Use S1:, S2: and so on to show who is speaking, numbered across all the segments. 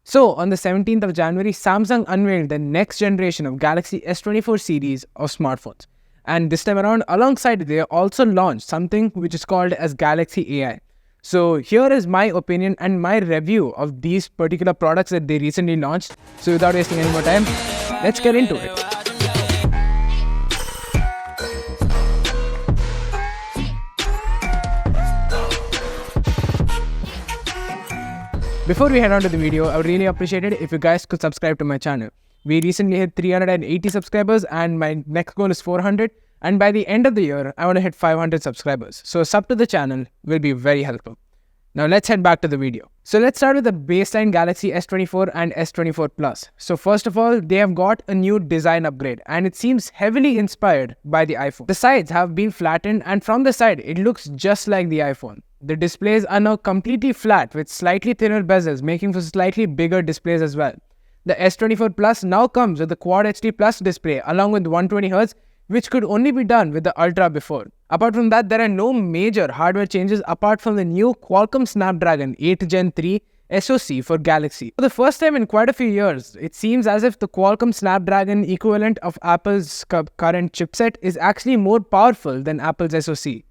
S1: So, on the 17th of January, Samsung unveiled the next generation of Galaxy S24 series of smartphones. And this time around, alongside, they also launched something which is called as Galaxy AI. So, here is my opinion and my review of these particular products that they recently launched. So, without wasting any more time, let's get into it. Before we head on to the video, I would really appreciate it if you guys could subscribe to my channel. We recently hit 380 subscribers and my next goal is 400. And by the end of the year, I want to hit 500 subscribers. So a sub to the channel will be very helpful. Now let's head back to the video. So let's start with the baseline Galaxy S24 and S24 Plus. So first of all, they have got a new design upgrade and it seems heavily inspired by the iPhone. The sides have been flattened and from the side, it looks just like the iPhone. The displays are now completely flat with slightly thinner bezels, making for slightly bigger displays as well. The S24 Plus now comes with the Quad HD Plus display along with 120Hz, which could only be done with the Ultra before. Apart from that, there are no major hardware changes apart from the new Qualcomm Snapdragon 8 Gen 3 SoC for Galaxy. For the first time in quite a few years, it seems as if the Qualcomm Snapdragon equivalent of Apple's current chipset is actually more powerful than Apple's SoC.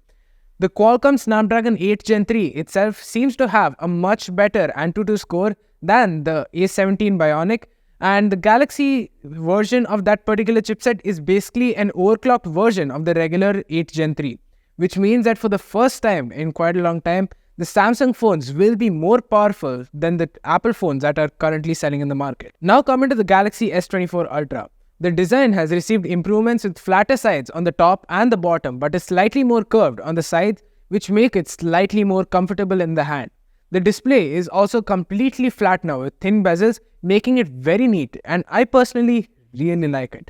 S1: The Qualcomm Snapdragon 8 Gen 3 itself seems to have a much better Antutu score than the A17 Bionic, and the Galaxy version of that particular chipset is basically an overclocked version of the regular 8 Gen 3, which means that for the first time in quite a long time, the Samsung phones will be more powerful than the Apple phones that are currently selling in the market. Now coming to the Galaxy S24 Ultra. The design has received improvements with flatter sides on the top and the bottom, but is slightly more curved on the sides, which make it slightly more comfortable in the hand. The display is also completely flat now with thin bezels, making it very neat, and I personally really like it.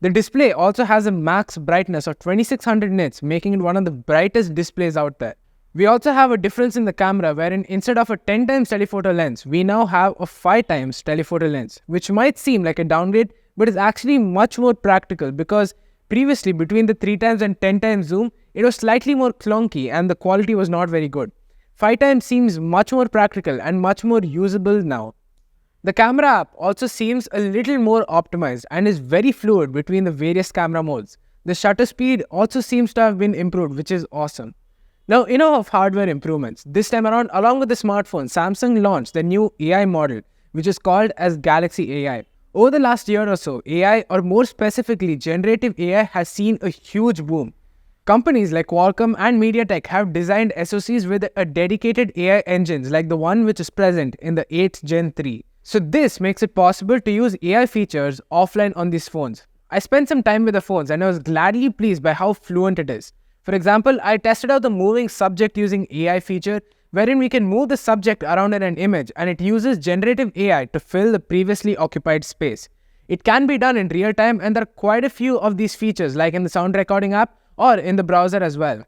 S1: The display also has a max brightness of 2600 nits, making it one of the brightest displays out there. We also have a difference in the camera wherein instead of a 10 times telephoto lens, we now have a 5 times telephoto lens, which might seem like a downgrade, but is actually much more practical because previously between the 3 times and 10 times zoom, it was slightly more clunky and the quality was not very good. 5 times seems much more practical and much more usable now. The camera app also seems a little more optimized and is very fluid between the various camera modes. The shutter speed also seems to have been improved, which is awesome. Now, enough of hardware improvements. This time around, along with the smartphone, Samsung launched the new AI model, which is called as Galaxy AI. Over the last year or so, AI, or more specifically generative AI, has seen a huge boom. Companies like Qualcomm and MediaTek have designed SoCs with a dedicated AI engines like the one which is present in the 8 Gen 3. So this makes it possible to use AI features offline on these phones. I spent some time with the phones and I was gladly pleased by how fluent it is. For example, I tested out the moving subject using AI feature wherein we can move the subject around in an image and it uses generative AI to fill the previously occupied space. It can be done in real time and there are quite a few of these features like in the sound recording app or in the browser as well.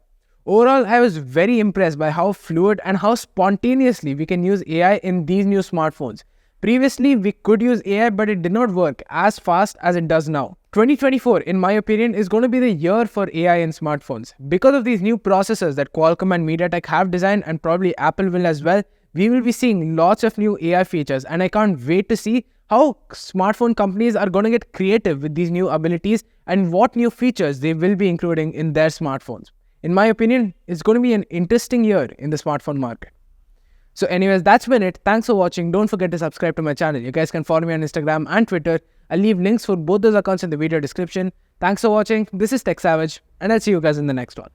S1: Overall, I was very impressed by how fluid and how spontaneously we can use AI in these new smartphones. Previously, we could use AI but it did not work as fast as it does now. 2024, in my opinion, is going to be the year for AI in smartphones. Because of these new processors that Qualcomm and MediaTek have designed and probably Apple will as well, we will be seeing lots of new AI features and I can't wait to see how smartphone companies are going to get creative with these new abilities and what new features they will be including in their smartphones. In my opinion, it's going to be an interesting year in the smartphone market. So anyways, that's been it. Thanks for watching. Don't forget to subscribe to my channel. You guys can follow me on Instagram and Twitter. I'll leave links for both those accounts in the video description. Thanks for watching. This is Techsavage and I'll see you guys in the next one.